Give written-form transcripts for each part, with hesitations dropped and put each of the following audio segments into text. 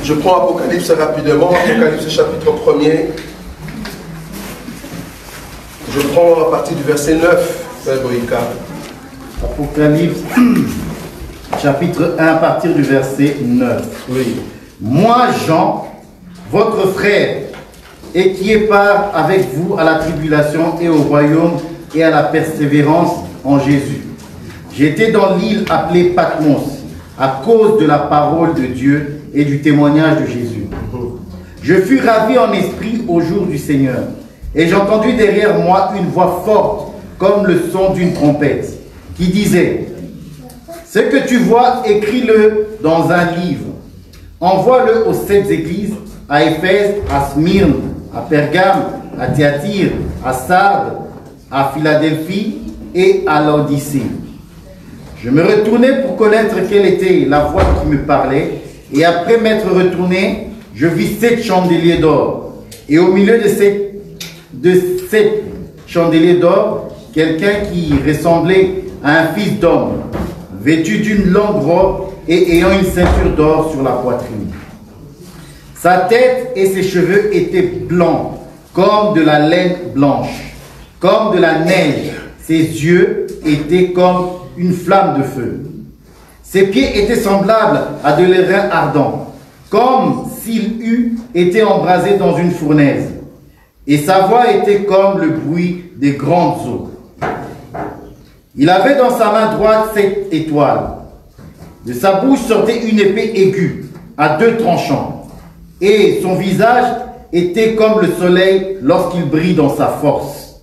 Je prends Apocalypse rapidement, Apocalypse chapitre 1er. Je prends à partir du verset 9, Frère Boïka. Apocalypse chapitre 1 à partir du verset 9. Oui. Moi, Jean, votre frère, et qui est part avec vous à la tribulation et au royaume et à la persévérance en Jésus. J'étais dans l'île appelée Patmos à cause de la parole de Dieu et du témoignage de Jésus. Je fus ravi en esprit au jour du Seigneur, et j'entendis derrière moi une voix forte comme le son d'une trompette qui disait: ce que tu vois, écris-le dans un livre. Envoie-le aux 7 églises, à Éphèse, à Smyrne, à Pergame, à Thyatire, à Sardes, à Philadelphie et à l'Odyssée. Je me retournai pour connaître quelle était la voix qui me parlait, et après m'être retourné, je vis 7 chandeliers d'or. Et au milieu de sept chandeliers d'or, quelqu'un qui ressemblait à un fils d'homme, vêtu d'une longue robe et ayant une ceinture d'or sur la poitrine. Sa tête et ses cheveux étaient blancs, comme de la laine blanche, comme de la neige. Ses yeux étaient comme une flamme de feu. Ses pieds étaient semblables à de l'airain ardent, comme s'il eût été embrasé dans une fournaise. Et sa voix était comme le bruit des grandes eaux. Il avait dans sa main droite 7 étoiles. De sa bouche sortait une épée aiguë, à 2 tranchants. Et son visage était comme le soleil lorsqu'il brille dans sa force.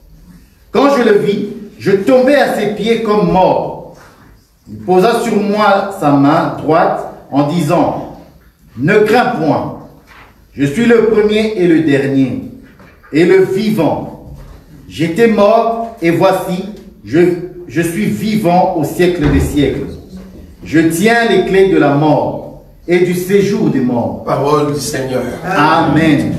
Quand je le vis, je tombai à ses pieds comme mort. Il posa sur moi sa main droite en disant: ne crains point, je suis le premier et le dernier, et le vivant. J'étais mort, et voici, je suis vivant au siècle des siècles. Je tiens les clés de la mort et du séjour des morts. Parole du Seigneur. Amen.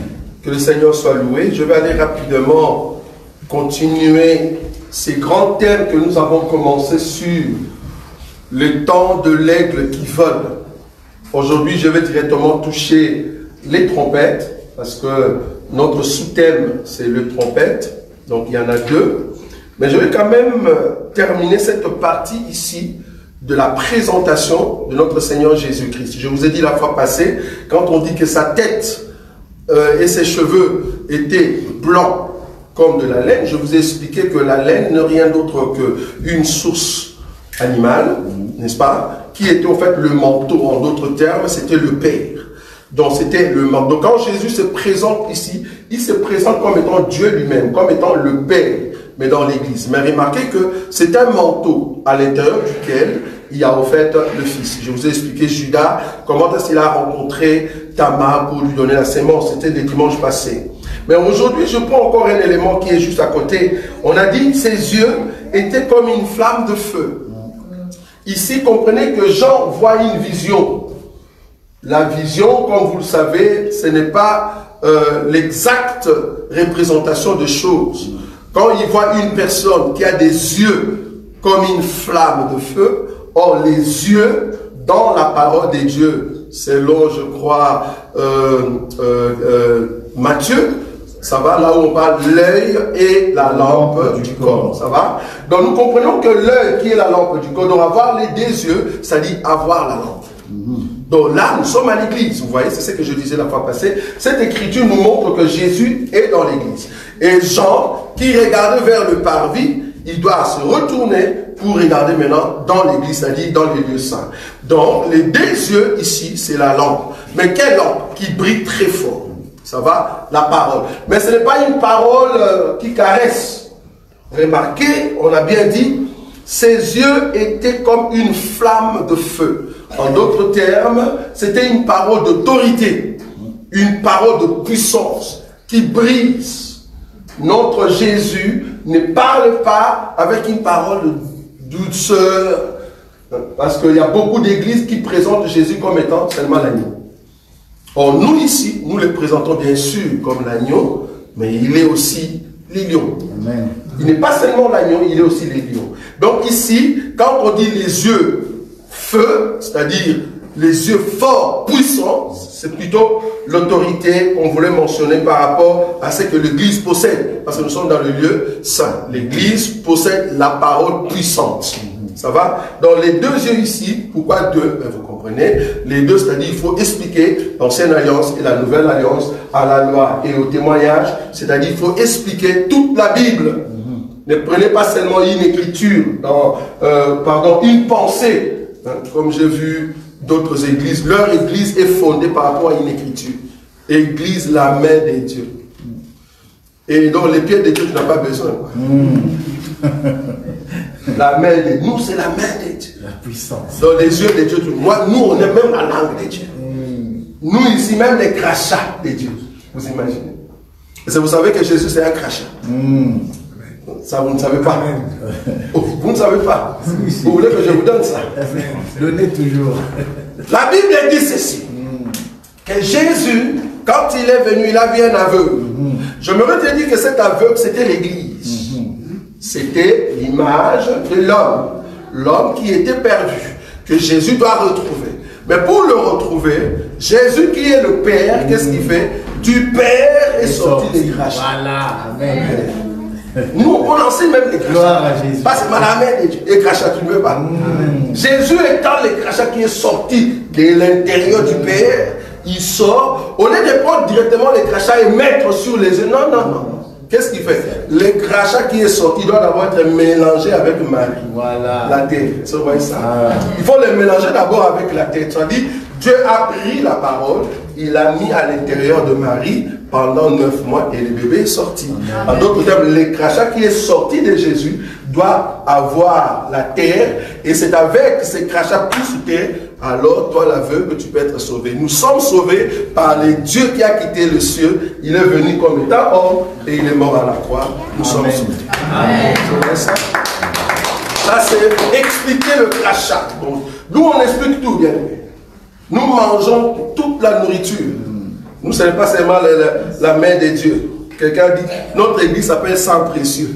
Que le Seigneur soit loué. Je vais aller rapidement continuer ces grands thèmes que nous avons commencé sur le temps de l'aigle qui vole. Aujourd'hui, je vais directement toucher les trompettes, parce que notre sous-thème, c'est le trompette. Donc, il y en a 2. Mais je vais quand même terminer cette partie ici de la présentation de notre Seigneur Jésus-Christ. Je vous ai dit la fois passée, quand on dit que sa tête et ses cheveux étaient blancs comme de la laine, je vous ai expliqué que la laine n'est rien d'autre qu'une source animale, n'est-ce pas, qui était en fait le manteau, en d'autres termes, c'était le Père. Donc c'était le manteau. Donc quand Jésus se présente ici, il se présente comme étant Dieu lui-même, comme étant le Père, mais dans l'église. Mais remarquez que c'est un manteau à l'intérieur duquel il y a en fait le Fils. Je vous ai expliqué Judas, comment est-ce qu'il a rencontré Tamar pour lui donner la sémence. C'était le dimanche passé. Mais aujourd'hui, je prends encore un élément qui est juste à côté. On a dit ses yeux étaient comme une flamme de feu. Ici, comprenez que Jean voit une vision. La vision, comme vous le savez, ce n'est pas l'exacte représentation de choses. Quand il voit une personne qui a des yeux comme une flamme de feu, or les yeux dans la parole de Dieu, selon je crois Matthieu, ça va, là où on parle l'œil et la lampe du corps, ça va. Donc nous comprenons que l'œil qui est la lampe du corps, donc avoir les 2 yeux, ça dit avoir la lampe. Donc là, nous sommes à l'église, vous voyez, c'est ce que je disais la fois passée. Cette écriture nous montre que Jésus est dans l'église. Et Jean, qui regardait vers le parvis, il doit se retourner pour regarder maintenant dans l'église, c'est-à-dire dans les lieux saints. Donc, les 2 yeux ici, c'est la lampe. Mais quelle lampe? Qui brille très fort. Ça va? La parole. Mais ce n'est pas une parole qui caresse. Remarquez, on a bien dit, ses yeux étaient comme une flamme de feu. En d'autres termes, c'était une parole d'autorité, une parole de puissance qui brise. Notre Jésus ne parle pas avec une parole de douceur, parce qu'il y a beaucoup d'églises qui présentent Jésus comme étant seulement l'agneau. Or, nous ici, nous le présentons bien sûr comme l'agneau, mais il est aussi les lions. Amen. Il n'est pas seulement l'agneau, il est aussi les lions. Donc ici, quand on dit les yeux feu, c'est-à-dire les yeux forts, puissants, C'est plutôt l'autorité qu'on voulait mentionner par rapport à ce que l'Église possède. Parce que nous sommes dans le lieu saint. L'Église possède la parole puissante. Ça va? Dans les deux yeux ici, pourquoi deux? Ben, vous comprenez? Les deux, c'est-à-dire il faut expliquer l'Ancienne Alliance et la Nouvelle Alliance à la loi et au témoignage. C'est-à-dire il faut expliquer toute la Bible. Ne prenez pas seulement une écriture, une pensée. Hein, comme j'ai vu d'autres églises, leur église est fondée par rapport à une écriture. Église, la main des dieux. Et donc les pieds de Dieu, tu n'as pas besoin. La main de nous, c'est la main de Dieu. La puissance. Dans les yeux de Dieu, nous, on est même la langue de Dieu. Nous, ici, même les crachats de Dieu. Vous imaginez? Et vous savez que Jésus, c'est un crachat. Ça, vous ne savez pas. Oh, vous ne savez pas. Vous voulez que je vous donne ça? Donnez toujours. La Bible dit ceci. Que Jésus, quand il est venu, il a vu un aveugle. Je me te dire que cet aveugle, c'était l'Église. C'était l'image de l'homme. L'homme qui était perdu, que Jésus doit retrouver. Mais pour le retrouver, Jésus qui est le Père, qu'est-ce qu'il fait? Du Père est sorti des crachats. Voilà, amen. Nous, on enseigne même les crachats. Gloire à Jésus. Parce que la main de Dieu, les crachats, tu ne veux pas. Jésus étant les crachats qui est sorti de l'intérieur du Père, il sort, au lieu de prendre directement les crachats et mettre sur les yeux. Non, non, non. Qu'est-ce qu'il fait? Le crachat qui est sorti doit d'abord être mélangé avec Marie. Voilà. La terre. Ça, vous voyez ça? Il faut le mélanger d'abord avec la terre. C'est-à-dire, Dieu a pris la parole, il l'a mis à l'intérieur de Marie pendant 9 mois et le bébé est sorti. En d'autres termes, le crachat qui est sorti de Jésus doit avoir la terre et c'est avec ces crachats plus sous terre, alors toi l'aveugle, tu peux être sauvé. Nous sommes sauvés par le Dieu qui a quitté le ciel. Il est venu comme étant homme et il est mort à la croix. Nous sommes sauvés. Amen. Ça, c'est expliquer le crachat. Donc, nous, on explique tout, bien aimé. Nous mangeons toute la nourriture. Nous, ce n'est pas seulement la main de Dieu. Quelqu'un dit, notre église s'appelle sang précieux.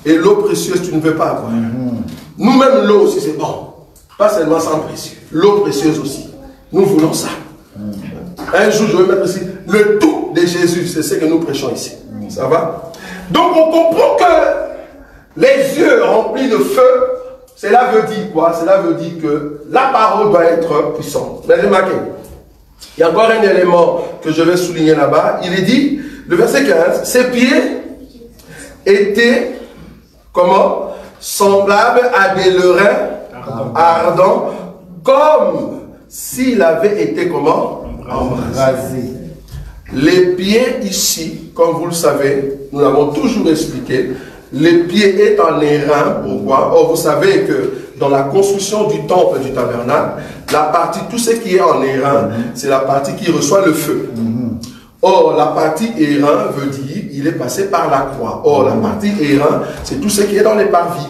Et l'eau précieuse, tu ne veux pas avoir. Nous-mêmes, l'eau aussi, c'est bon. Pas seulement sang précieux. L'eau précieuse aussi. Nous voulons ça. Un jour, je vais mettre ici le tout de Jésus. C'est ce que nous prêchons ici. Ça va? Donc, on comprend que les yeux remplis de feu, cela veut dire quoi? Cela veut dire que la parole doit être puissante. Mais remarquez, il y a encore un élément que je vais souligner là-bas. Il est dit, le verset 15, ses pieds étaient, comment? Semblables à des leurins ardents, comme s'il avait été, comment? Embrasé. Les pieds ici, comme vous le savez, nous l'avons toujours expliqué, les pieds est en airain. Pourquoi? Or, vous savez que dans la construction du temple du tabernacle, la partie, tout ce qui est en airain, c'est la partie qui reçoit le feu. Or, la partie airain veut dire, il est passé par la croix. Or, la partie airain, c'est tout ce qui est dans les parvis.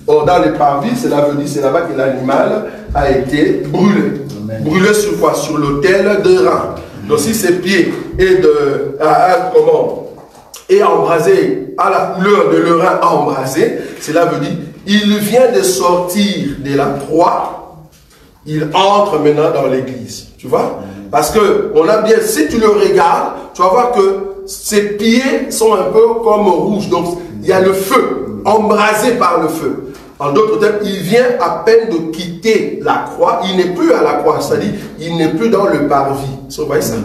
Or, dans les parvis, cela veut dire, c'est là-bas que l'animal a été brûlé. Brûlé sur quoi? Sur l'autel de rein. Donc, si ses pieds est et embrasé à la couleur de l'airain embrasé, cela veut dire il vient de sortir de la croix, il entre maintenant dans l'église. Tu vois? Parce que on a bien, si tu le regardes, tu vas voir que ses pieds sont un peu comme rouges. Donc il y a le feu, embrasé par le feu. En d'autres termes, il vient à peine de quitter la croix, il n'est plus à la croix, c'est-à-dire il n'est plus dans le parvis. Vous voyez ça?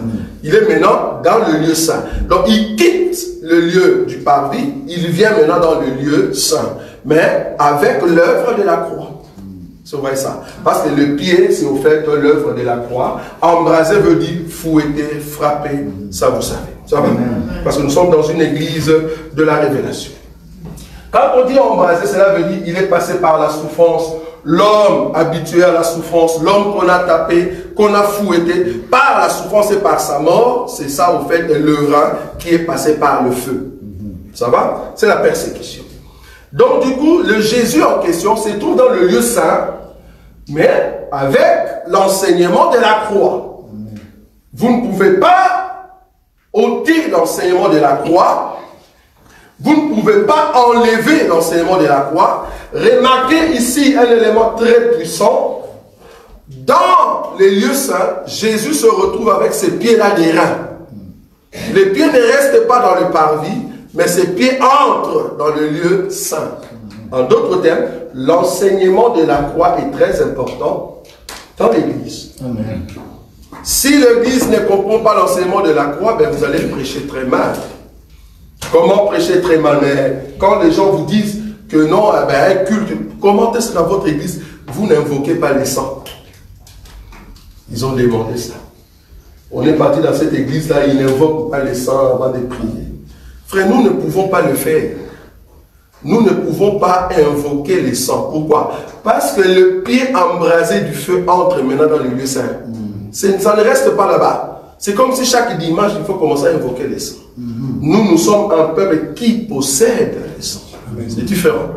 Il est maintenant dans le lieu saint. Donc il quitte le lieu du parvis, il vient maintenant dans le lieu saint, mais avec l'œuvre de la croix. Vous voyez ça? Parce que le pied, c'est au fait l'œuvre de la croix. Embraser veut dire fouetter, frapper, ça vous savez. Ça va? Parce que nous sommes dans une église de la révélation. Quand on dit embraser, cela veut dire il est passé par la souffrance. L'homme habitué à la souffrance, l'homme qu'on a tapé, qu'on a fouetté, par la souffrance et par sa mort, c'est ça au fait le rein qui est passé par le feu. Ça va? C'est la persécution. Donc du coup, le Jésus en question se trouve dans le lieu saint, mais avec l'enseignement de la croix. Vous ne pouvez pas ôter l'enseignement de la croix. Vous ne pouvez pas enlever l'enseignement de la croix. Remarquez ici un élément très puissant. Dans les lieux saints, Jésus se retrouve avec ses pieds là des reins. Les pieds ne restent pas dans le parvis, mais ses pieds entrent dans le lieu saint. En d'autres termes, l'enseignement de la croix est très important dans l'Église. Si l'Église ne comprend pas l'enseignement de la croix, ben vous allez prêcher très mal. Comment prêcher très mal? Mais quand les gens vous disent que non, un culte, comment est-ce que dans votre Église, vous n'invoquez pas les saints? Ils ont demandé ça. On est parti dans cette église-là, ils n'invoquent pas les saints avant de prier. Frère, nous ne pouvons pas le faire. Nous ne pouvons pas invoquer les saints. Pourquoi? Parce que le pied embrasé du feu entre maintenant dans le lieu saint. Ça ne reste pas là-bas. C'est comme si chaque dimanche, il faut commencer à invoquer les saints. Nous sommes un peuple qui possède les saints. C'est différent.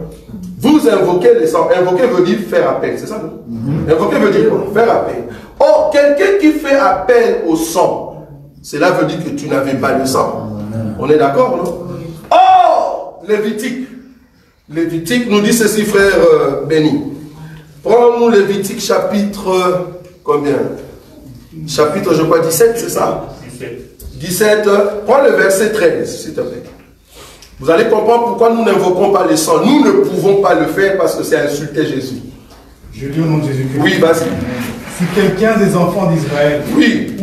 Vous invoquez les saints. Invoquer veut dire faire appel, c'est ça, non? Invoquer veut dire quoi? Faire appel. Or, quelqu'un qui fait appel au sang, cela veut dire que tu n'avais pas le sang. On est d'accord, non? Or, Lévitique. Lévitique nous dit ceci, frère Béni. Prends-nous Lévitique chapitre, combien? Chapitre, je crois, 17, c'est ça? 17. Prends le verset 13, s'il te plaît. Vous allez comprendre pourquoi nous n'invoquons pas le sang. Nous ne pouvons pas le faire parce que c'est insulter Jésus. Je lis au nom de Jésus-Christ. Oui, vas-y. Si quelqu'un des enfants d'Israël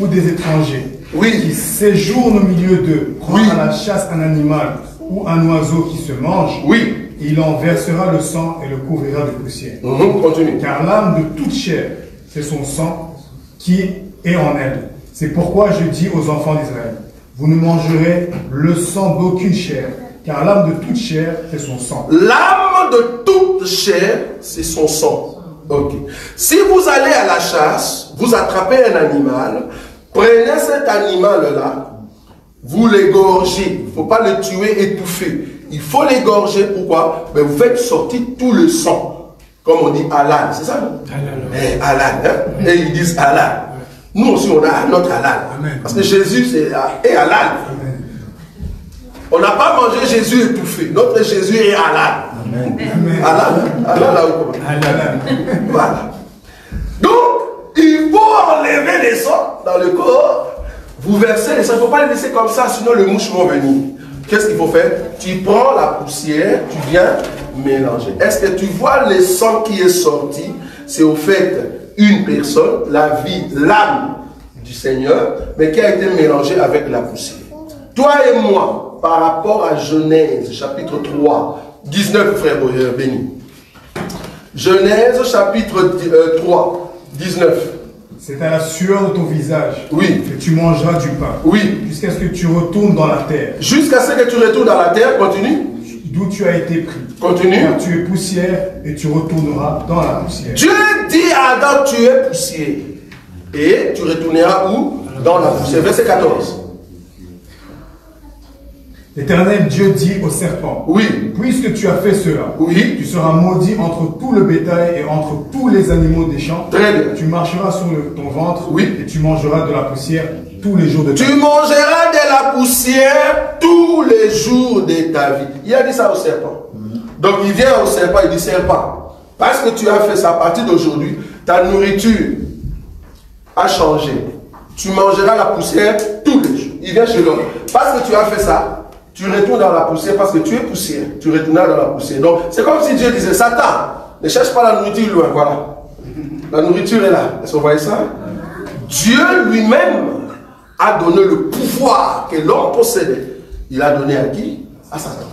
ou des étrangers qui séjournent au milieu d'eux prend à la chasse un animal ou un oiseau qui se mange, il en versera le sang et le couvrira de poussière. Continue. Car l'âme de toute chair, c'est son sang qui est en elle. C'est pourquoi je dis aux enfants d'Israël, vous ne mangerez le sang d'aucune chair, car l'âme de toute chair, c'est son sang. L'âme de toute chair, c'est son sang. Ok. Si vous allez à la chasse, vous attrapez un animal, prenez cet animal-là, vous l'égorgez. Il ne faut pas le tuer étouffé. Il faut l'égorger. Pourquoi? Ben vous faites sortir tout le sang. Comme on dit halal, c'est ça, non? Halal. Hein? Et ils disent halal. Nous aussi, on a notre halal. Amen. Parce que Jésus, est halal. Amen. On n'a pas mangé Jésus étouffé. Notre Jésus est halal. Amen. Halal. Halal, là où? Halal. Voilà. Donc, il faut enlever les sangs dans le corps. Vous versez les sangs. Il ne faut pas les laisser comme ça, sinon le mouche va venir. Qu'est-ce qu'il faut faire? Tu prends la poussière, tu viens mélanger. Est-ce que tu vois le sang qui est sorti? C'est au fait une personne, la vie, l'âme du Seigneur, mais qui a été mélangée avec la poussière. Toi et moi, par rapport à Genèse, chapitre 3, 19, frère Béni. Genèse, chapitre 3, 19. C'est à la sueur de ton visage que tu mangeras du pain. Jusqu'à ce que tu retournes dans la terre. Jusqu'à ce que tu retournes dans la terre, continue. D'où tu as été pris. Continue. Car tu es poussière et tu retourneras dans la poussière. Dieu dit à Adam, tu es poussière. Et tu retourneras où? Dans la poussière. Verset 14. L'Éternel Dieu dit au serpent, puisque tu as fait cela, tu seras maudit entre tout le bétail et entre tous les animaux des champs. Très bien. Tu marcheras sur ton ventre et tu mangeras de la poussière tous les jours de ta vie. Tu mangeras de la poussière tous les jours de ta vie. Il a dit ça au serpent. Donc il vient au serpent, il dit, serpent, parce que tu as fait ça, à partir d'aujourd'hui, ta nourriture a changé. Tu mangeras la poussière tous les jours. Il vient chez l'homme. Parce que tu as fait ça, tu retournes dans la poussière parce que tu es poussière. Tu retourneras dans la poussière. Donc, c'est comme si Dieu disait, Satan, ne cherche pas la nourriture loin. Voilà. La nourriture est là. Est-ce que vous voyez ça? Dieu lui-même a donné le pouvoir que l'homme possédait. Il a donné à qui? À Satan.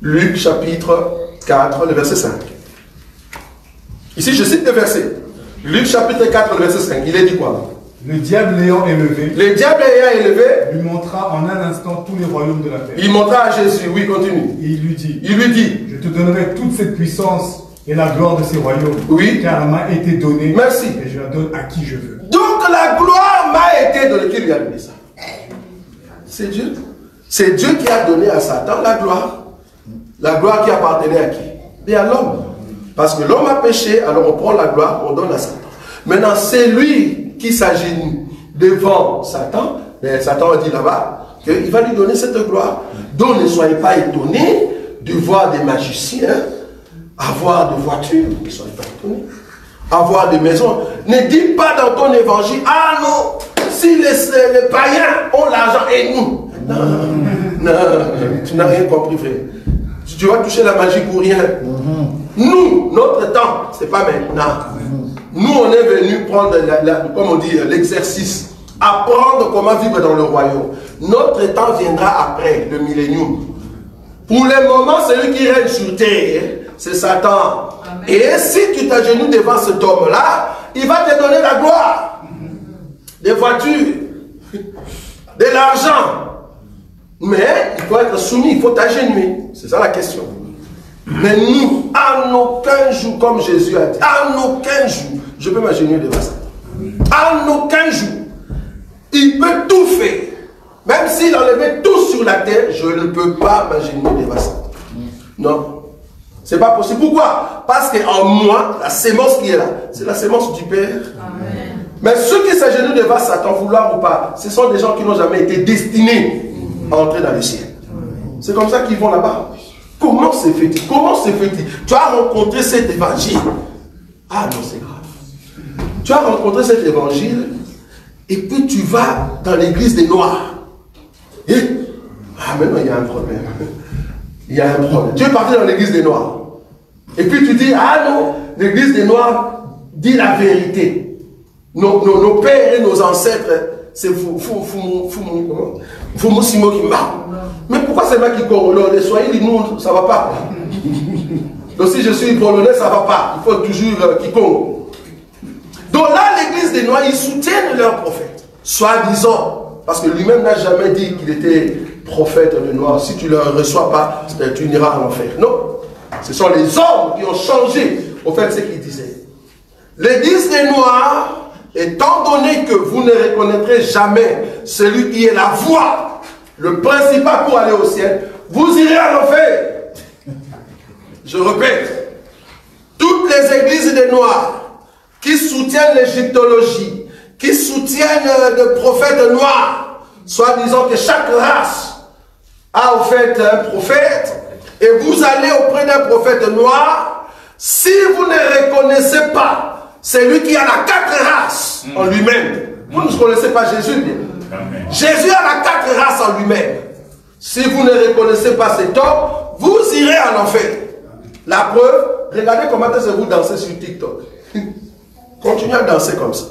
Luc chapitre 4, le verset 5. Ici, je cite le verset. Luc chapitre 4, le verset 5. Il est dit quoi? Le diable l'ayant élevé, lui montra en un instant tous les royaumes de la terre. Il montra à Jésus, continue. Et il lui dit, je te donnerai toute cette puissance et la gloire de ces royaumes, car elle m'a été donnée. Merci. Et je la donne à qui je veux. Donc la gloire m'a été donnée. Qui lui a donné ça? C'est Dieu. C'est Dieu qui a donné à Satan la gloire. La gloire qui appartenait à qui? Et à l'homme. Parce que l'homme a péché, alors on prend la gloire, on donne à Satan. Maintenant, c'est lui qui s'agit devant Satan, mais Satan a dit là-bas qu'il va lui donner cette gloire. Donc ne soyez pas étonnés de voir des magiciens avoir des voitures. Ne soyez pas étonnés. avoir des maisons. Ne dis pas dans ton évangile, ah non, si les païens ont l'argent et nous. Non, non, tu n'as rien compris, frère. Tu vas toucher la magie pour rien. Nous, notre temps, c'est pas maintenant. Nous, on est venus prendre, comme on dit, l'exercice. Apprendre comment vivre dans le royaume. Notre temps viendra après, le millénium. Pour le moment, celui qui règne sur terre, c'est Satan. Amen. Et si tu t'agenouilles devant cet homme-là, il va te donner la gloire, des voitures, de l'argent. Mais il faut être soumis, il faut t'agenouiller. C'est ça la question. Mais nous, en aucun jour, comme Jésus a dit, en aucun jour, je peux m'agenouiller devant ça. En aucun jour. Il peut tout faire. Même s'il enlevait tout sur la terre, je ne peux pas m'agenouiller devant ça. Non. C'est pas possible. Pourquoi? Parce qu'en moi, la sémence qui est là, c'est la sémence du Père. Amen. Mais ceux qui s'agenouillent devant Satan, vouloir ou pas, ce sont des gens qui n'ont jamais été destinés à entrer dans le ciel. C'est comme ça qu'ils vont là-bas. Comment se fait-il? Comment se fait-il? Tu as rencontré cet évangile. Ah non, c'est grave. Tu as rencontré cet évangile et puis tu vas dans l'église des Noirs. Et ah, maintenant il y a un problème. Il y a un problème. Tu es parti dans l'église des Noirs. Et puis tu dis, ah non, l'église des Noirs dit la vérité. Nos pères et nos ancêtres, c'est Fumosimo qui marque. Mais pourquoi c'est moi qui corrole? Les Swahili, nous, ça ne va pas. Donc si je suis polonais, ça ne va pas. Il faut toujours quiconque. Donc là, l'église des Noirs, ils soutiennent leur prophète. Soi-disant, parce que lui-même n'a jamais dit qu'il était prophète de Noir. Si tu ne le reçois pas, tu n'iras en enfer. Non. Ce sont les hommes qui ont changé, au fait, ce qu'ils disaient. L'église des Noirs, étant donné que vous ne reconnaîtrez jamais celui qui est la voie, le principal pour aller au ciel, vous irez à l'enfer. Je répète, toutes les églises des Noirs qui soutiennent l'égyptologie, qui soutiennent le prophète noir, soit disant que chaque race a au fait un prophète, et vous allez auprès d'un prophète noir, si vous ne reconnaissez pas celui qui a la 4 races en lui-même, vous ne connaissez pas Jésus bien. Amen. Jésus a la 4 races en lui-même. Si vous ne reconnaissez pas cet homme, vous irez en enfer. La preuve, regardez comment vous dansez sur TikTok. Continuez à danser comme ça.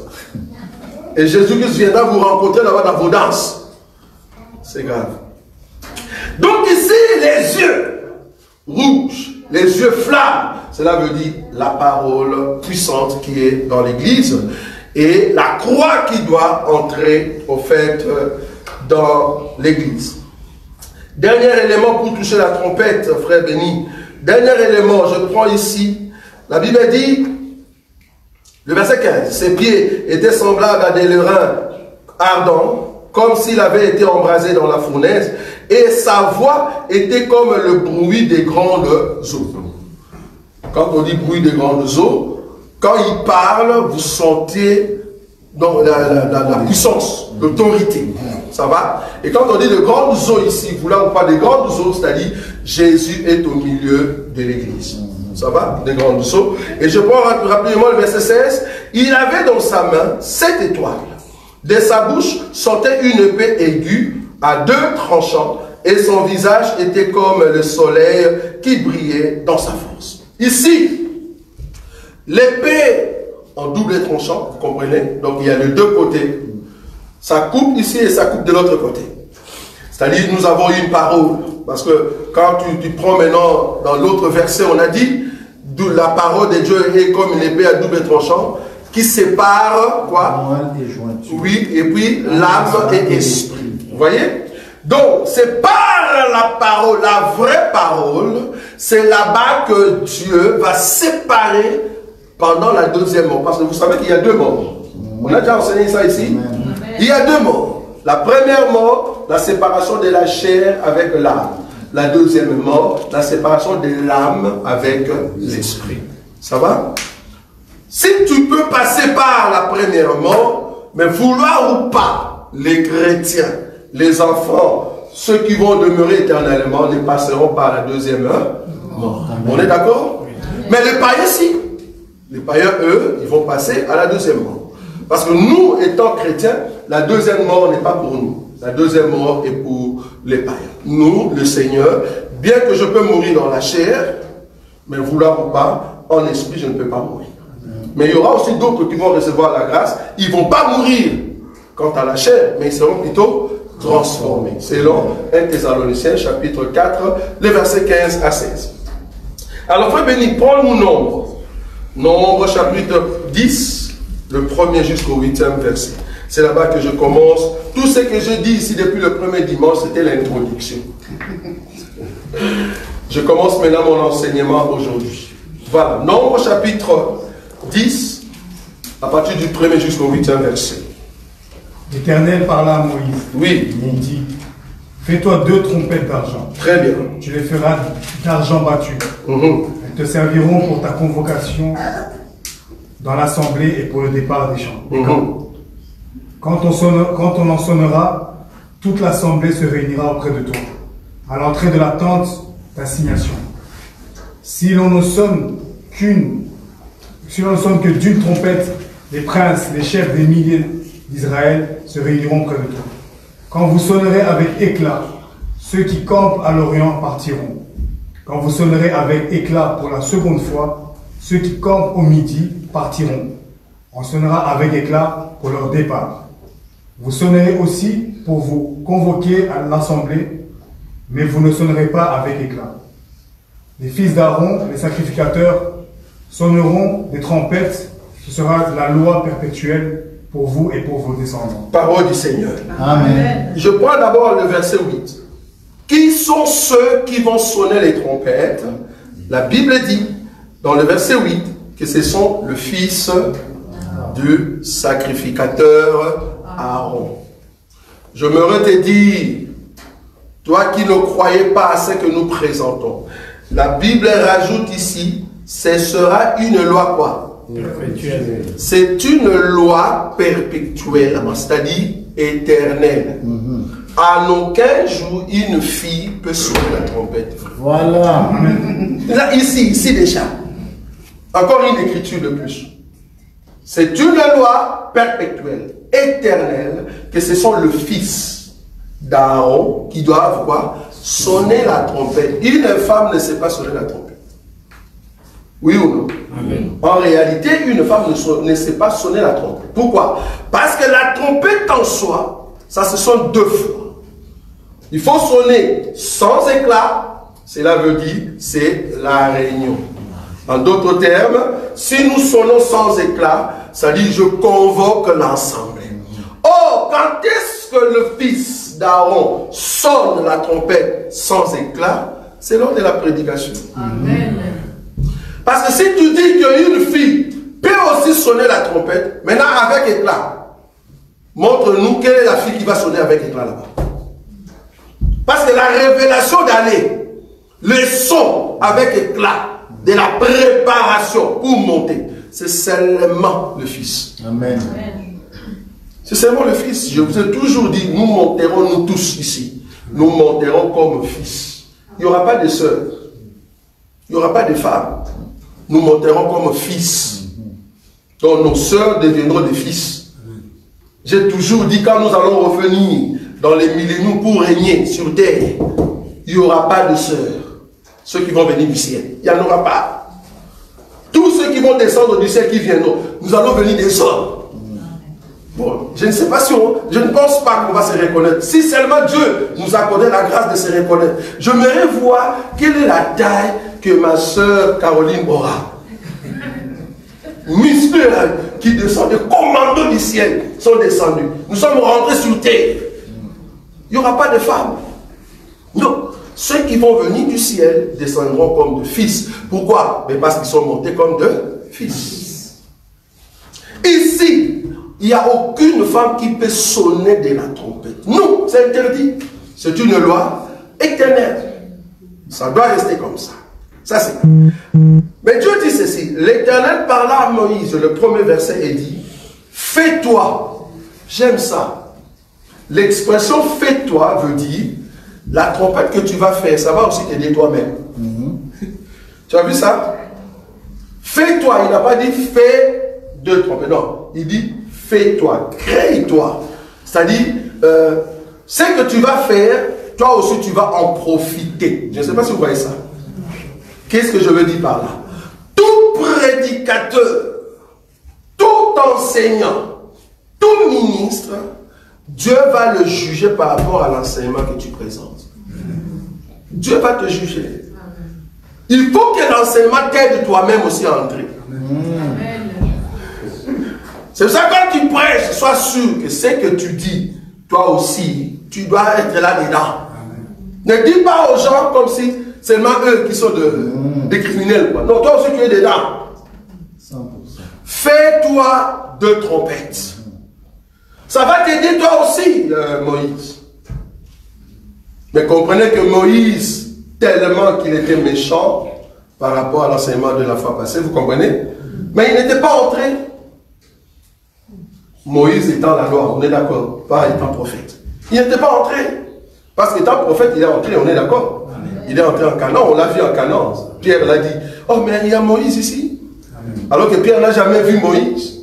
Et Jésus-Christ viendra vous rencontrer là-bas dans vos danses. C'est grave. Donc ici, les yeux rouges, les yeux flammes, cela veut dire la parole puissante qui est dans l'église et la croix qui doit entrer au fait dans l'église. Dernier élément pour toucher la trompette, frère béni. Dernier élément, je prends ici, la Bible dit, le verset 15, ses pieds étaient semblables à des lérins ardents, comme s'il avait été embrasé dans la fournaise, et sa voix était comme le bruit des grandes eaux. Quand on dit bruit des grandes eaux, quand il parle, vous sentez donc, la puissance, l'autorité. Ça va? Et quand on dit de grandes eaux ici, vous là on parle des grandes eaux, c'est-à-dire Jésus est au milieu de l'église. Ça va? Des grandes eaux. Et je prends rapidement le verset 16. Il avait dans sa main 7 étoiles. De sa bouche sortait une épée aiguë à 2 tranchants, et son visage était comme le soleil qui brillait dans sa force. Ici, l'épée en double tranchant, vous comprenez? Donc il y a les deux côtés. Ça coupe ici et ça coupe de l'autre côté. C'est-à-dire nous avons une parole. Parce que quand tu prends maintenant dans l'autre verset, on a dit la parole de Dieu est comme une épée à double tranchant qui sépare quoi? Oui, et puis l'âme et l'esprit. Vous voyez? Donc, c'est par la parole, la vraie parole, c'est là-bas que Dieu va séparer pendant la deuxième mort. Parce que vous savez qu'il y a 2 morts. On a déjà enseigné ça ici. Il y a 2 morts. La première mort, la séparation de la chair avec l'âme. La deuxième mort, la séparation de l'âme avec l'esprit. Ça va? Si tu peux passer par la première mort, mais vouloir ou pas, les chrétiens, les enfants, ceux qui vont demeurer éternellement, ne passeront par la deuxième mort. On est d'accord? Mais les païens, si. Les païens, eux, ils vont passer à la deuxième mort. Parce que nous, étant chrétiens, la deuxième mort n'est pas pour nous. La deuxième mort est pour les païens. Nous, le Seigneur, bien que je peux mourir dans la chair, mais vouloir ou pas, en esprit, je ne peux pas mourir. Mais il y aura aussi d'autres qui vont recevoir la grâce. Ils ne vont pas mourir quant à la chair, mais ils seront plutôt transformés. Selon 1 Thessaloniciens, chapitre 4, les versets 15 à 16. Alors, frère béni, prends-nous Nombre. Nombre, chapitre 10, le 1er jusqu'au 8e verset. C'est là-bas que je commence. Tout ce que je dis ici depuis le premier dimanche, c'était l'introduction. Je commence maintenant mon enseignement aujourd'hui. Voilà, Nombre chapitre 10, à partir du 1er jusqu'au 8e verset. L'Éternel parla à Moïse. Oui. Il dit, fais-toi 2 trompettes d'argent. Très bien. Tu les feras d'argent battu. Elles te serviront pour ta convocation dans l'assemblée et pour le départ des champs. Quand on en sonnera, toute l'assemblée se réunira auprès de toi, à l'entrée de la tente d'assignation. Si l'on ne sonne que d'une trompette, les princes, les chefs des milliers d'Israël se réuniront près de toi. Quand vous sonnerez avec éclat, ceux qui campent à l'Orient partiront. Quand vous sonnerez avec éclat pour la seconde fois, ceux qui campent au midi partiront. On sonnera avec éclat pour leur départ. Vous sonnerez aussi pour vous convoquer à l'assemblée, mais vous ne sonnerez pas avec éclat. Les fils d'Aaron, les sacrificateurs, sonneront des trompettes. Ce sera la loi perpétuelle pour vous et pour vos descendants. Parole du Seigneur. Amen. Je prends d'abord le verset 8. Qui sont ceux qui vont sonner les trompettes? La Bible dit, dans le verset 8, que ce sont le fils du sacrificateur Aaron. Je me te dire, toi qui ne croyais pas à ce que nous présentons, la Bible rajoute ici, ce sera une loi quoi? Perpétuelle. C'est une loi perpétuelle, c'est-à-dire éternelle. En aucun jour, une fille peut sonner la trompette. Voilà. Là, ici déjà. Encore une écriture de plus. C'est une loi perpétuelle, éternelle, que ce sont le fils d'Aaron qui doivent quoi? Sonner la trompette. Une femme ne sait pas sonner la trompette. Oui ou non? Amen. En réalité, une femme ne sait pas sonner la trompette. Pourquoi? Parce que la trompette en soi, ça se sonne 2 fois. Il faut sonner sans éclat. Cela veut dire, c'est la réunion. En d'autres termes, si nous sonnons sans éclat, ça dit je convoque l'assemblée. Or, quand est-ce que le fils d'Aaron sonne la trompette sans éclat? C'est lors de la prédication. Amen. Parce que si tu dis qu'une fille peut aussi sonner la trompette, maintenant avec éclat, montre-nous quelle est la fille qui va sonner avec éclat là-bas. Parce que la révélation d'aller, le son avec éclat, de la préparation pour monter, c'est seulement le Fils. Amen. C'est seulement le Fils. Je vous ai toujours dit, nous monterons, nous tous ici, nous monterons comme fils. Il n'y aura pas de sœurs, il n'y aura pas de femmes. Nous monterons comme fils. Donc nos sœurs deviendront des fils. J'ai toujours dit, quand nous allons revenir dans les milléniums pour régner sur terre, il n'y aura pas de sœurs. Ceux qui vont venir du ciel, il n'y en aura pas. Tous ceux qui vont descendre du ciel qui viendront, nous allons venir des hommes. Bon, je ne sais pas si je ne pense pas qu'on va se reconnaître. Si seulement Dieu nous accordait la grâce de se reconnaître, j'aimerais voir quelle est la taille que ma soeur Caroline aura. Musclés qui descendent, les commandos du ciel sont descendus. Nous sommes rentrés sur terre. Il n'y aura pas de femmes. Non. Ceux qui vont venir du ciel descendront comme de fils. Pourquoi? Mais parce qu'ils sont montés comme de fils. Ici, il n'y a aucune femme qui peut sonner de la trompette. Non, c'est interdit. C'est une loi éternelle. Ça doit rester comme ça. Ça c'est. Mais Dieu dit ceci. L'Éternel parla à Moïse, le premier verset, et dit, fais-toi. J'aime ça. L'expression fais-toi veut dire, la trompette que tu vas faire, ça va aussi t'aider toi-même. Tu as vu ça? Fais-toi, il n'a pas dit fais deux trompettes. Non, il dit fais-toi, crée-toi. C'est-à-dire, ce que tu vas faire, toi aussi tu vas en profiter. Je ne sais pas si vous voyez ça. Qu'est-ce que je veux dire par là? Tout prédicateur, tout enseignant, tout ministre, Dieu va le juger par rapport à l'enseignement que tu présentes. Dieu va te juger. Il faut que l'enseignement t'aide toi-même aussi à entrer. C'est pour ça que quand tu prêches, sois sûr que ce que tu dis, toi aussi, tu dois être là-dedans. Ne dis pas aux gens comme si seulement eux qui sont des criminels. Quoi. Non, toi aussi tu es dedans. 100%. Fais-toi deux trompettes. Ça va t'aider toi aussi, Moïse. Mais comprenez que Moïse, tellement qu'il était méchant par rapport à l'enseignement de la fois passée, vous comprenez? Mais il n'était pas entré. Moïse étant la loi, on est d'accord, pas étant prophète. Il n'était pas entré. Parce qu'étant prophète, il est entré, on est d'accord. Il est entré en Canaan, on l'a vu en Canaan. Pierre l'a dit, oh mais il y a Moïse ici. Alors que Pierre n'a jamais vu Moïse.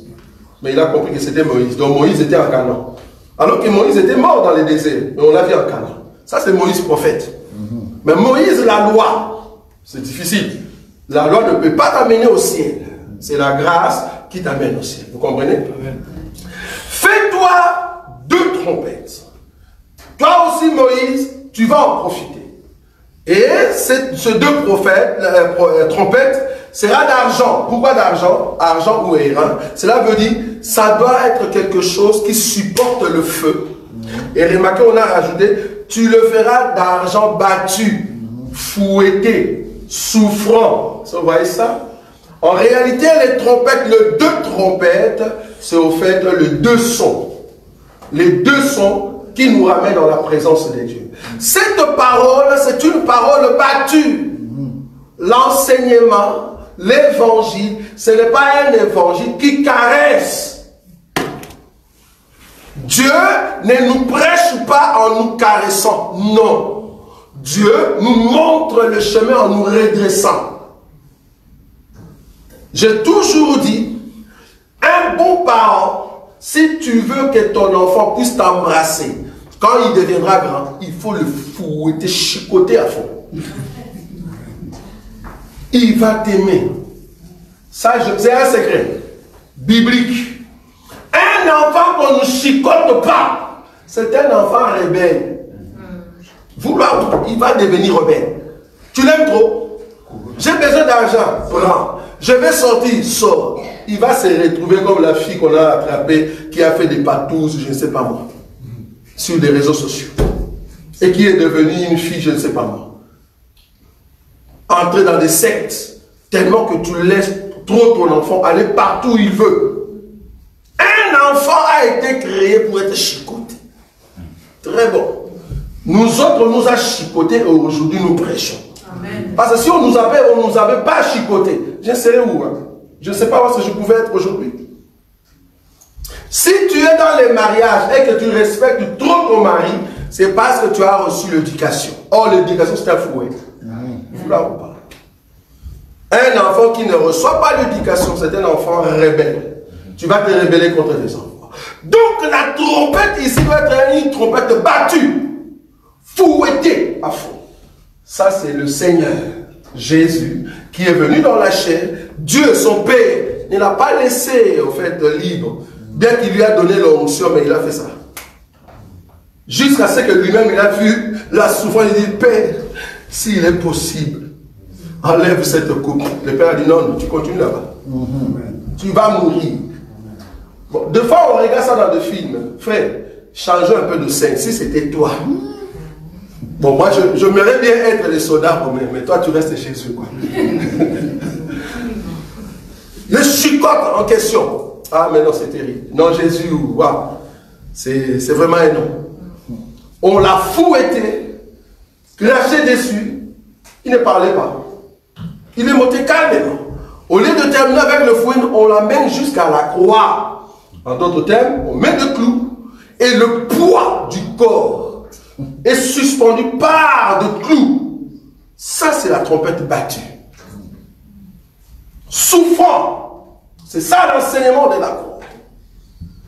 Mais il a compris que c'était Moïse. Donc Moïse était en Canaan. Alors que Moïse était mort dans le désert. Mais on l'a vu en Canaan. Ça c'est Moïse prophète. Mais Moïse, la loi, c'est difficile. La loi ne peut pas t'amener au ciel. C'est la grâce qui t'amène au ciel. Vous comprenez? Fais-toi deux trompettes. Toi aussi, Moïse, tu vas en profiter. Et ces deux trompettes sera d'argent. Pourquoi d'argent? Argent ou airain. Cela veut dire, ça doit être quelque chose qui supporte le feu. Et remarquez, on a rajouté, tu le feras d'argent battu, fouetté, souffrant. Vous voyez ça? En réalité, les trompettes, les deux trompettes, c'est au fait le deux sons. Les deux sons qui nous ramènent dans la présence de Dieu. Cette parole, c'est une parole battue. L'enseignement, l'évangile, ce n'est pas un évangile qui caresse. Dieu ne nous prêche pas en nous caressant. Non. Dieu nous montre le chemin en nous redressant. J'ai toujours dit, un bon parent, si tu veux que ton enfant puisse t'embrasser, quand il deviendra grand, il faut le fouetter, chicoter à fond. Il va t'aimer. Ça, c'est un secret biblique. Un enfant qu'on ne chicote pas, c'est un enfant rebelle. Vouloir, il va devenir rebelle. Tu l'aimes trop? J'ai besoin d'argent, prends. Je vais sortir, sors. Il va se retrouver comme la fille qu'on a attrapée, qui a fait des patouses, je ne sais pas moi, sur les réseaux sociaux. Et qui est devenue une fille, je ne sais pas moi. Entrer dans des sectes, tellement que tu laisses trop ton enfant aller partout où il veut. Un enfant a été créé pour être chicoté. Très bon. Nous autres, on nous a chicoté et aujourd'hui nous prêchons. Amen. Parce que si on nous avait pas chicoté, je serais où? Hein? Je ne sais pas où est-ce que je pouvais être aujourd'hui. Si tu es dans les mariages et que tu respectes trop ton mari, c'est parce que tu as reçu l'éducation. Or, l'éducation, c'est un fouet. Vous là ou pas? Un enfant qui ne reçoit pas l'éducation, c'est un enfant rebelle. Tu vas te rebeller contre tes enfants. Donc, la trompette ici doit être une trompette battue, fouettée à fond. Ça, c'est le Seigneur Jésus qui est venu dans la chair. Dieu, son Père, ne l'a pas laissé, au fait, libre. Bien qu'il lui a donné l'onction, mais il a fait ça. Jusqu'à ce que lui-même, il a vu la souffrance. Il dit, Père, s'il est possible, enlève cette coupe. Le Père a dit, non, tu continues là-bas. Tu vas mourir. Bon, des fois, on regarde ça dans des films. Frère, changeons un peu de scène. Si c'était toi. Bon, moi, je m'aimerais bien être les soldats romains, mais toi, tu restes chez eux, quoi. Le chicote en question. Ah, mais non, c'est terrible. Non, Jésus, wow. C'est vraiment un nom. On l'a fouetté, craché dessus. Il ne parlait pas. Il est monté calmement. Au lieu de terminer avec le fouet, on l'amène jusqu'à la croix. En d'autres termes, on met le clou et le poids du corps est suspendu par de clous. Ça, c'est la trompette battue. souffrant. C'est ça l'enseignement de la croix.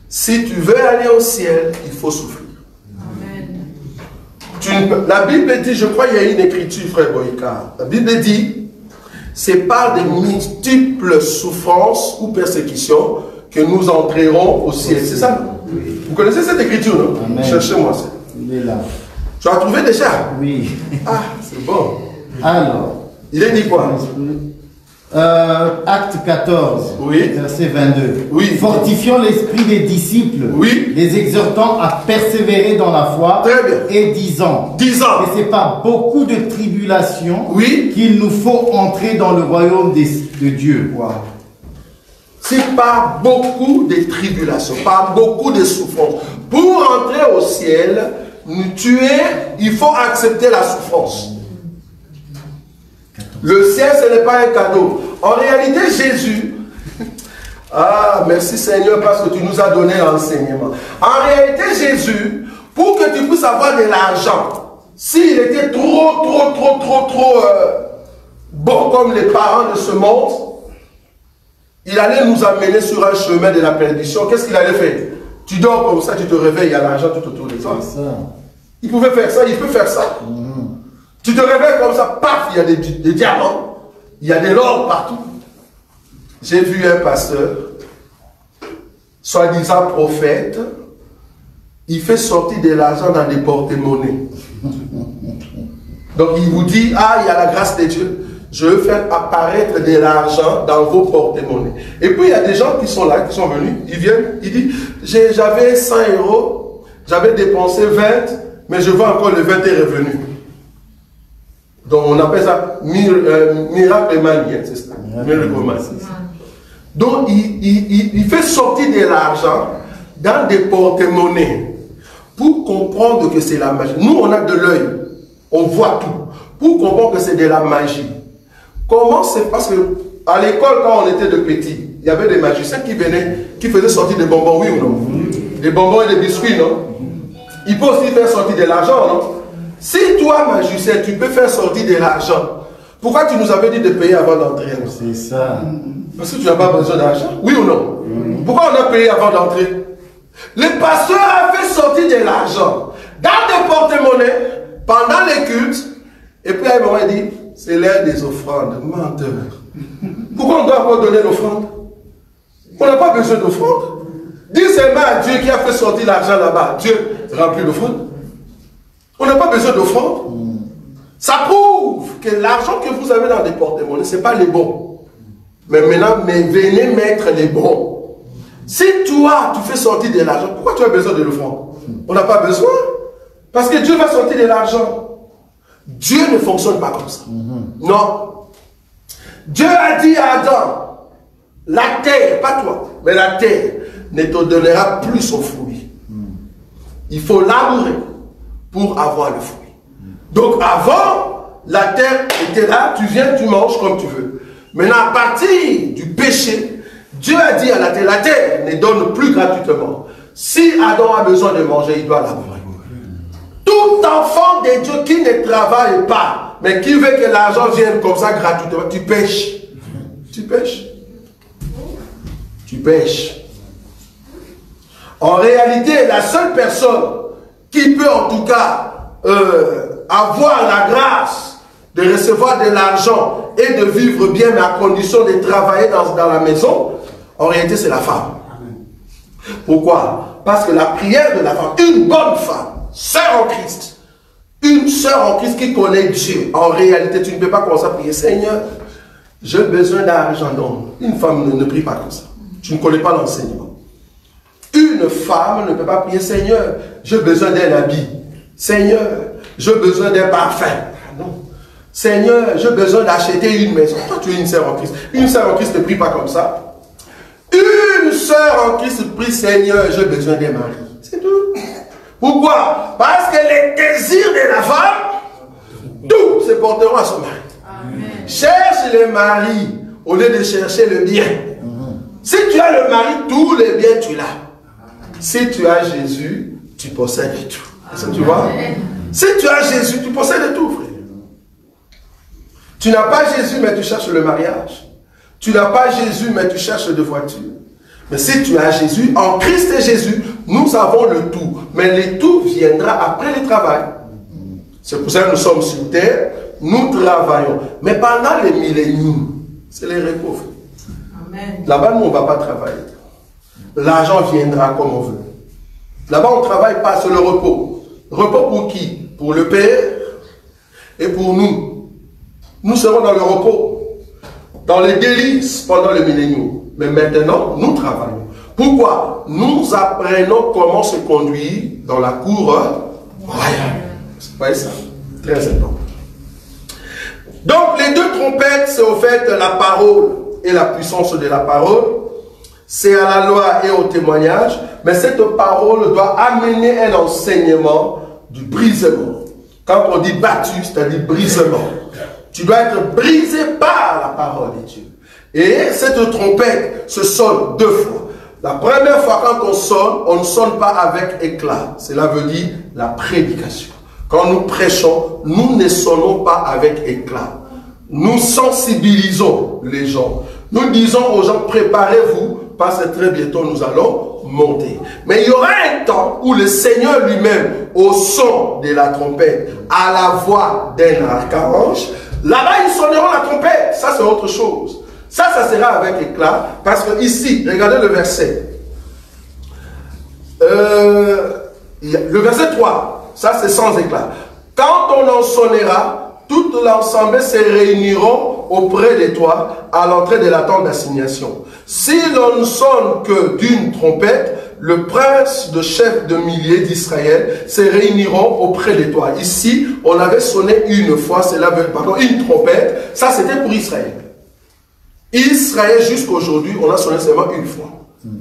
Si tu veux aller au ciel, il faut souffrir. La Bible dit, je crois qu'il y a une écriture, frère Boïka. La Bible dit, c'est par des multiples souffrances ou persécutions que nous entrerons au ciel. C'est ça? Oui. Vous connaissez cette écriture, non? Cherchez-moi ça. Il est là. Tu as trouvé déjà? Oui. Ah, c'est bon. Alors. Il est dit quoi? Acte 14, oui. Verset 22. Oui. Fortifiant l'esprit des disciples, oui. Les exhortant à persévérer dans la foi, très bien. Et disant, et c'est par beaucoup de tribulations, oui. qu'il nous faut entrer dans le royaume de Dieu. Wow. C'est par beaucoup de tribulations, par beaucoup de souffrances. Pour entrer au ciel, il faut accepter la souffrance. Le ciel, ce n'est pas un cadeau. En réalité, Jésus... Ah, merci Seigneur parce que tu nous as donné l'enseignement. En réalité, Jésus, pour que tu puisses avoir de l'argent, s'il était trop bon comme les parents de ce monde, il allait nous amener sur un chemin de la perdition. Qu'est-ce qu'il allait faire? Tu dors comme ça, tu te réveilles, il y a l'argent tout autour de toi. Il pouvait faire ça, il peut faire ça. Tu te réveilles comme ça, paf, il y a des diamants, il y a de l'or partout. J'ai vu un pasteur, soi-disant prophète, il fait sortir de l'argent dans des porte-monnaies. Donc il vous dit, ah, il y a la grâce de Dieu, je veux faire apparaître de l'argent dans vos porte-monnaies. Et puis il y a des gens qui sont là, qui sont venus, ils viennent, ils disent, j'avais 100 €, j'avais dépensé 20, mais je vois encore le 20 est revenu. Donc on appelle ça miracle manier, c'est ça. Donc il fait sortir de l'argent dans des porte-monnaies pour comprendre que c'est la magie. Nous on a de l'œil, on voit tout. Pour comprendre que c'est de la magie. Comment c'est? Parce que à l'école quand on était de petits, il y avait des magiciens qui venaient, qui faisaient sortir des bonbons, oui ou non? Des bonbons et des biscuits, non? Il peut aussi faire sortir de l'argent, non? Si toi, magicien, tu peux faire sortir de l'argent, pourquoi tu nous avais dit de payer avant d'entrer? C'est ça. Parce que tu n'as pas besoin d'argent, oui ou non? Pourquoi on a payé avant d'entrer? Le pasteur a fait sortir de l'argent dans des porte-monnaies pendant les cultes, et puis à un moment il dit, c'est l'heure des offrandes, menteur. Pourquoi on doit encore donner l'offrande? On n'a pas besoin d'offrande. Dis seulement à Dieu qui a fait sortir l'argent là-bas, Dieu remplit l'offrande. On n'a pas besoin d'offrande. Ça prouve que l'argent que vous avez dans des porte-monnaies, ce n'est pas les bons. Mais maintenant, venez mettre les bons. Si toi, tu fais sortir de l'argent, pourquoi tu as besoin de l'offrande? On n'a pas besoin. Parce que Dieu va sortir de l'argent. Dieu ne fonctionne pas comme ça. Non. Dieu a dit à Adam, la terre, pas toi, mais la terre ne te donnera plus son fruit. Il faut labourer pour avoir le fruit. Donc avant, la terre était là, tu viens, tu manges comme tu veux. Maintenant, à partir du péché, Dieu a dit à la terre ne donne plus gratuitement. Si Adam a besoin de manger, il doit labourer. Tout enfant de Dieu qui ne travaille pas, mais qui veut que l'argent vienne comme ça gratuitement, tu pêches. Tu pêches. Tu pêches. En réalité, la seule personne qui peut en tout cas avoir la grâce de recevoir de l'argent et de vivre bien, mais à condition de travailler dans la maison, en réalité c'est la femme. Pourquoi? Parce que la prière de la femme, une bonne femme, sœur en Christ, une sœur en Christ qui connaît Dieu, en réalité tu ne peux pas commencer à prier, Seigneur, j'ai besoin d'argent. Non, une femme ne prie pas comme ça. Tu ne connais pas l'enseignement. Une femme ne peut pas prier, Seigneur, j'ai besoin d'un habit. Seigneur, j'ai besoin d'un parfum. Non. Seigneur, j'ai besoin d'acheter une maison. Toi, tu es une sœur en Christ. Une sœur en Christ ne prie pas comme ça. Une sœur en Christ prie, Seigneur, j'ai besoin d'un mari. C'est tout. Pourquoi? Parce que les désirs de la femme, tous se porteront à son mari. Amen. Cherche le mari au lieu de chercher le bien. Si tu as le mari, tous les biens tu l'as. Si tu as Jésus, tu possèdes tout. Est-ce que tu vois? Si tu as Jésus, tu possèdes tout, frère. Tu n'as pas Jésus, mais tu cherches le mariage. Tu n'as pas Jésus, mais tu cherches de voiture. Mais si tu as Jésus, en Christ et Jésus, nous avons le tout. Mais le tout viendra après le travail. C'est pour ça que nous sommes sur terre, nous travaillons. Mais pendant les milléniums, c'est les repos. Là-bas, nous, on ne va pas travailler. L'argent viendra comme on veut. Là-bas, on ne travaille pas, c'est le repos. Repos pour qui? Pour le Père et pour nous. Nous serons dans le repos, dans les délices pendant le millénium. Mais maintenant, nous travaillons. Pourquoi? Nous apprenons comment se conduire dans la cour royale. Vous voyez ça? Très important. Donc, les deux trompettes, c'est au fait la parole et la puissance de la parole. C'est à la loi et au témoignage. Mais cette parole doit amener un enseignement du brisement. Quand on dit battu, c'est-à-dire brisement. Tu dois être brisé par la parole de Dieu. Et cette trompette se sonne deux fois. La première fois quand on ne sonne pas avec éclat. Cela veut dire la prédication. Quand nous prêchons, nous ne sonnons pas avec éclat. Nous sensibilisons les gens. Nous disons aux gens, préparez-vous, parce que très bientôt nous allons monter. Mais il y aura un temps où le Seigneur lui-même, au son de la trompette, à la voix d'un archange, là-bas ils sonneront la trompette. Ça c'est autre chose. Ça sera avec éclat, parce que ici, regardez le verset. Le verset 3, ça c'est sans éclat. Quand on en sonnera, tout l'ensemble se réuniront auprès de toi à l'entrée de la tente d'assignation. Si l'on ne sonne que d'une trompette, le prince de chef de milliers d'Israël se réuniront auprès de toi. Ici, on avait sonné une fois, cela veut pardon, une trompette, ça c'était pour Israël. Israël jusqu'à aujourd'hui, on a sonné seulement une fois.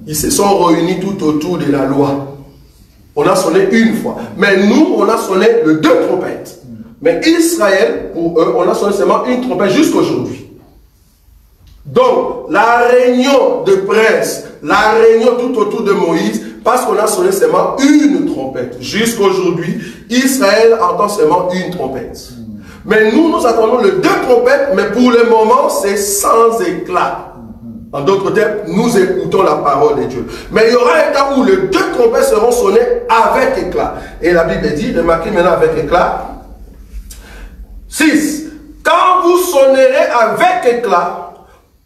Ils se sont réunis tout autour de la loi. On a sonné une fois. Mais nous, on a sonné les deux trompettes. Mais Israël, pour eux, on a sonné seulement une trompette jusqu'à aujourd'hui. Donc, la réunion de princes, la réunion tout autour de Moïse, parce qu'on a sonné seulement une trompette. Jusqu'à aujourd'hui, Israël entend seulement une trompette. Mais nous, nous attendons les deux trompettes, mais pour le moment, c'est sans éclat. En d'autres termes, nous écoutons la parole de Dieu. Mais il y aura un temps où les deux trompettes seront sonnées avec éclat. Et la Bible dit, remarquez maintenant avec éclat. 6. Quand vous sonnerez avec éclat,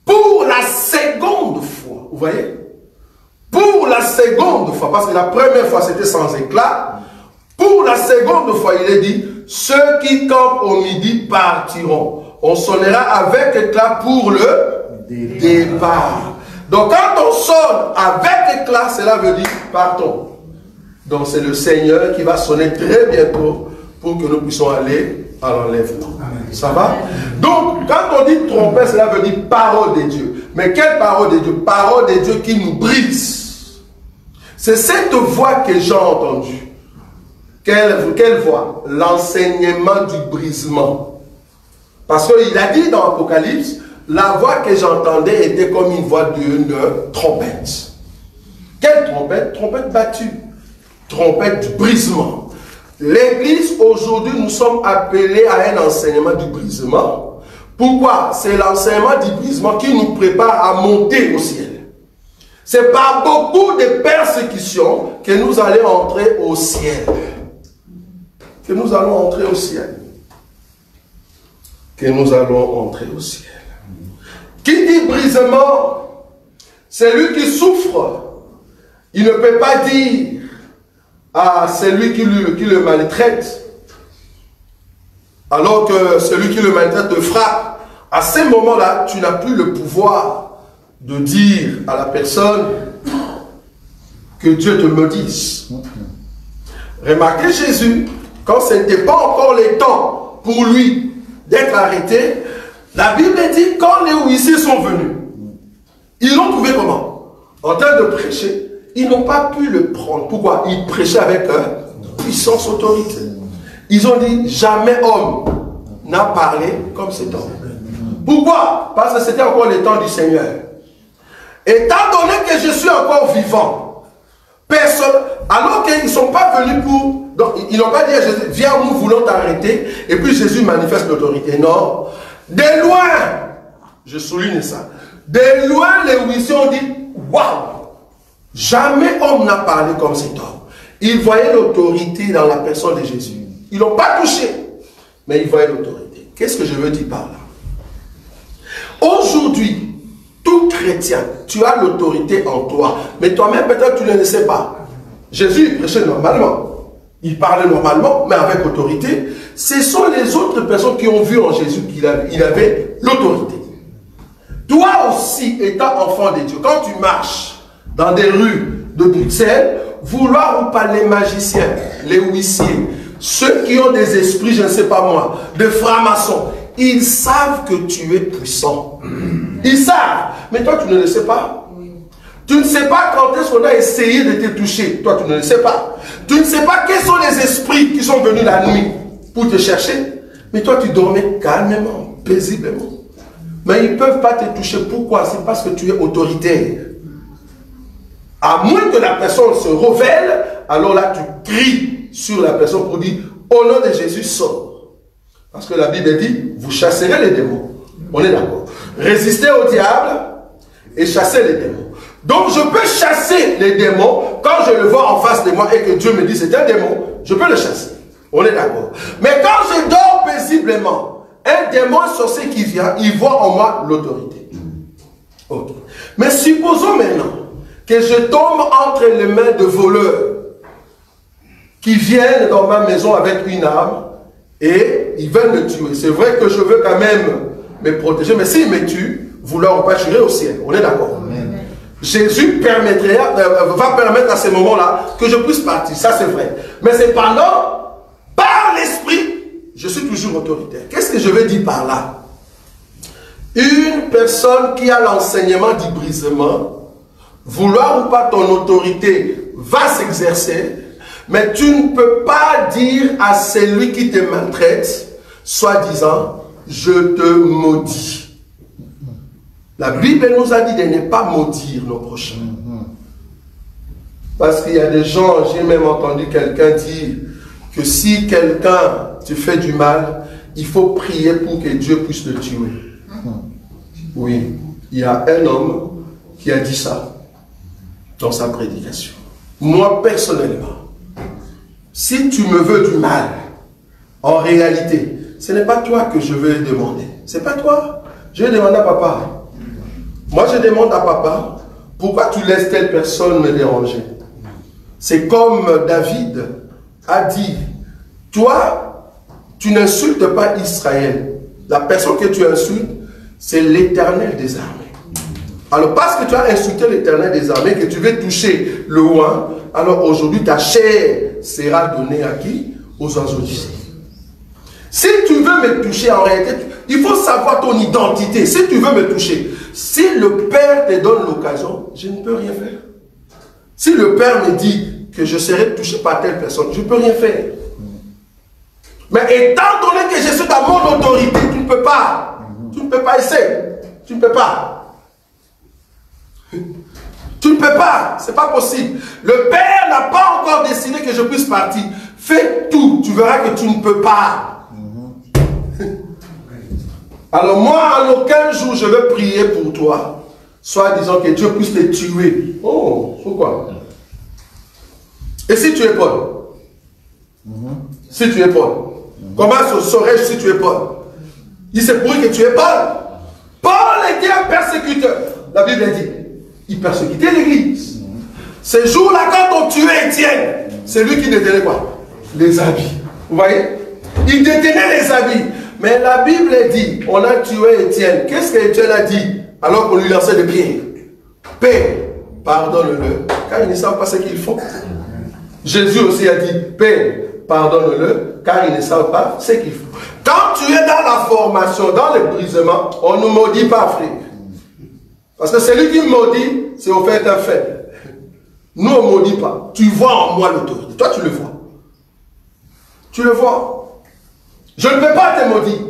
pour la seconde fois, vous voyez? Pour la seconde fois, parce que la première fois c'était sans éclat. Pour la seconde fois, il est dit, ceux qui campent au midi partiront. On sonnera avec éclat pour le départ. Donc quand on sonne avec éclat, cela veut dire partons. Donc c'est le Seigneur qui va sonner très bientôt pour que nous puissions aller à l'enlèvement. Ça va? Donc quand on dit trompette, cela veut dire parole de Dieu. Mais quelle parole de Dieu? Parole de Dieu qui nous brise. C'est cette voix que j'ai entendue. Quelle voix? L'enseignement du brisement. Parce qu'il a dit dans Apocalypse, la voix que j'entendais était comme une voix d'une trompette. Quelle trompette? Trompette battue. Trompette du brisement. L'église, aujourd'hui, nous sommes appelés à un enseignement du brisement. Pourquoi? C'est l'enseignement du brisement qui nous prépare à monter au ciel. C'est par beaucoup de persécutions que nous allons entrer au ciel. Que nous allons entrer au ciel. Que nous allons entrer au ciel. Qui dit brisement? C'est lui qui souffre. Il ne peut pas dire à celui qui le maltraite, alors que celui qui le maltraite te frappe. À ce moment-là, tu n'as plus le pouvoir de dire à la personne que Dieu te maudisse. Remarquez Jésus, quand ce n'était pas encore le temps pour lui d'être arrêté, la Bible dit quand les huissiers sont venus, ils l'ont trouvé comment? En train de prêcher, ils n'ont pas pu le prendre. Pourquoi? Il prêchait avec puissance, autorité. Ils ont dit jamais homme n'a parlé comme cet homme. Pourquoi? Parce que c'était encore le temps du Seigneur. Étant donné que je suis encore vivant, personne, alors qu'ils ne sont pas venus pour... Donc, ils n'ont pas dit à Jésus, viens, nous voulons t'arrêter, et puis Jésus manifeste l'autorité. Non. De loin, je souligne ça, De loin, les huissiers ont dit, waouh, jamais homme n'a parlé comme cet homme. Ils voyaient l'autorité dans la personne de Jésus. Ils n'ont pas touché, mais ils voyaient l'autorité. Qu'est-ce que je veux dire par là? Aujourd'hui, tout chrétien, tu as l'autorité en toi, mais toi-même peut-être tu ne le sais pas. Jésus prêchait normalement. Il parlait normalement, mais avec autorité. Ce sont les autres personnes qui ont vu en Jésus qu'il avait l'autorité. Toi aussi, étant enfant de Dieu, quand tu marches dans des rues de Bruxelles, vouloir ou pas les magiciens, les huissiers, ceux qui ont des esprits, je ne sais pas moi, de francs-maçons, ils savent que tu es puissant. Ils savent, mais toi tu ne le sais pas. Tu ne sais pas quand est-ce qu'on a essayé de te toucher. Toi, tu ne le sais pas. Tu ne sais pas quels sont les esprits qui sont venus la nuit pour te chercher. Mais toi, tu dormais calmement, paisiblement. Mais ils ne peuvent pas te toucher. Pourquoi? C'est parce que tu es autoritaire. À moins que la personne se révèle, alors là, tu cries sur la personne pour dire, au nom de Jésus, sors. Parce que la Bible dit, vous chasserez les démons. On est d'accord. Résistez au diable et chassez les démons. Donc je peux chasser les démons quand je le vois en face de moi et que Dieu me dit c'est un démon, je peux le chasser. On est d'accord. Mais quand je dors paisiblement, un démon sorcier qui vient, il voit en moi l'autorité. Ok. Mais supposons maintenant que je tombe entre les mains de voleurs qui viennent dans ma maison avec une arme et ils veulent me tuer. C'est vrai que je veux quand même me protéger, mais s'ils me tuent, vous leur pas j'irai au ciel. On est d'accord. Jésus va permettre à ce moment-là que je puisse partir, ça c'est vrai. Mais cependant, par l'esprit, je suis toujours autoritaire. Qu'est-ce que je veux dire par là? Une personne qui a l'enseignement du brisement, vouloir ou pas ton autorité va s'exercer, mais tu ne peux pas dire à celui qui te maltraite, soi-disant, je te maudis. La Bible nous a dit de ne pas maudire nos prochains. Parce qu'il y a des gens, j'ai même entendu quelqu'un dire que si quelqu'un te fait du mal, il faut prier pour que Dieu puisse le tuer. Oui, il y a un homme qui a dit ça dans sa prédication. Moi, personnellement, si tu me veux du mal, en réalité, ce n'est pas toi que je vais demander. Ce n'est pas toi. Je vais demander à papa. Moi, je demande à papa, pourquoi tu laisses telle personne me déranger? C'est comme David a dit, toi, tu n'insultes pas Israël. La personne que tu insultes, c'est l'Éternel des armées. Alors, parce que tu as insulté l'Éternel des armées, que tu veux toucher le oint, alors aujourd'hui, ta chair sera donnée à qui? Aux oiseaux du ciel. Si tu veux me toucher, en réalité, il faut savoir ton identité. Si tu veux me toucher, si le Père te donne l'occasion, je ne peux rien faire. Si le Père me dit que je serai touché par telle personne, je ne peux rien faire. Mais étant donné que je suis dans mon autorité, tu ne peux pas. Tu ne peux pas essayer. Tu ne peux pas. Tu ne peux pas. Ce n'est pas possible. Le Père n'a pas encore décidé que je puisse partir. Fais tout. Tu verras que tu ne peux pas. Alors moi, en aucun jour, je vais prier pour toi, soit disant que Dieu puisse te tuer. Oh, pourquoi? Et si tu es Paul? Si tu es Paul, comment saurais-je si tu es Paul? Il s'est prouvé que tu es Paul. Paul était un persécuteur. La Bible dit, il persécutait l'église. Ces jours-là, quand on tuait Étienne, c'est lui qui détenait quoi? Les habits. Vous voyez? Il détenait les habits. Mais la Bible dit, on a tué Étienne. Qu'est-ce qu'Étienne a dit alors qu'on lui lançait des pierres? Père, pardonne-le, car ils ne savent pas ce qu'ils font. Jésus aussi a dit, Père, pardonne-le, car ils ne savent pas ce qu'ils font. Quand tu es dans la formation, dans le brisement, on ne maudit pas, frère. Parce que celui qui maudit, c'est au fait un faible. Nous, on ne maudit pas. Tu vois en moi l'autorité. Toi, tu le vois. Tu le vois. Je ne peux pas te maudire.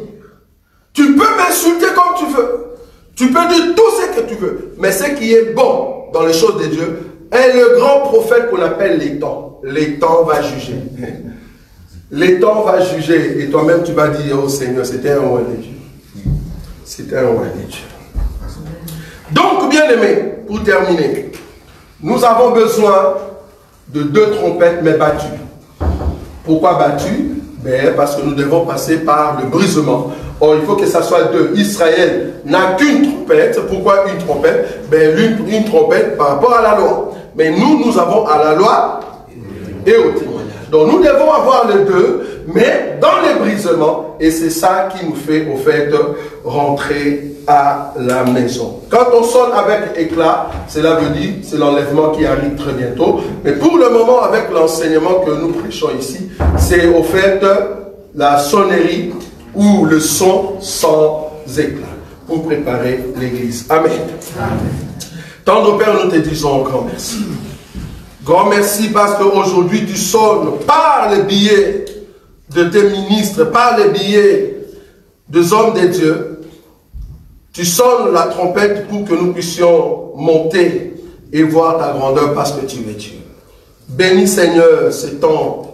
Tu peux m'insulter comme tu veux. Tu peux dire tout ce que tu veux. Mais ce qui est bon dans les choses de Dieu est le grand prophète qu'on appelle l'Étang. L'Étang va juger. L'Étang va juger. Et toi-même, tu vas dire, oh Seigneur, c'était un roi de Dieu. C'était un roi de Dieu. Donc, bien aimé, pour terminer, nous avons besoin de 2 trompettes, mais battues. Pourquoi battues? Parce que nous devons passer par le brisement. Or, il faut que ça soit 2. Israël n'a qu'une trompette. Pourquoi une trompette? Une trompette par rapport à la loi. Mais nous avons à la loi et au témoignage. Donc, nous devons avoir les 2, mais dans les brisements. Et c'est ça qui nous fait, au fait, rentrer à la maison. Quand on sonne avec éclat, cela veut dire c'est l'enlèvement qui arrive très bientôt. Mais pour le moment, avec l'enseignement que nous prêchons ici, c'est au fait la sonnerie ou le son sans éclat pour préparer l'église. Amen. Tendre Père, nous te disons grand merci. Grand merci parce qu'aujourd'hui tu sonnes par les billets de tes ministres, par les billets des hommes de Dieu. Tu sonnes la trompette pour que nous puissions monter et voir ta grandeur parce que tu es Dieu. Bénis Seigneur ce temps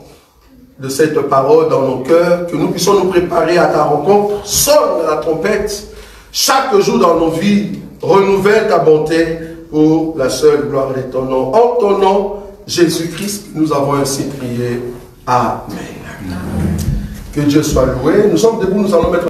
de cette parole dans nos cœurs, que nous puissions nous préparer à ta rencontre. Sonne la trompette chaque jour dans nos vies, renouvelle ta bonté pour la seule gloire de ton nom. En ton nom, Jésus-Christ, nous avons ainsi prié. Amen. Que Dieu soit loué. Nous sommes debout, nous allons mettre...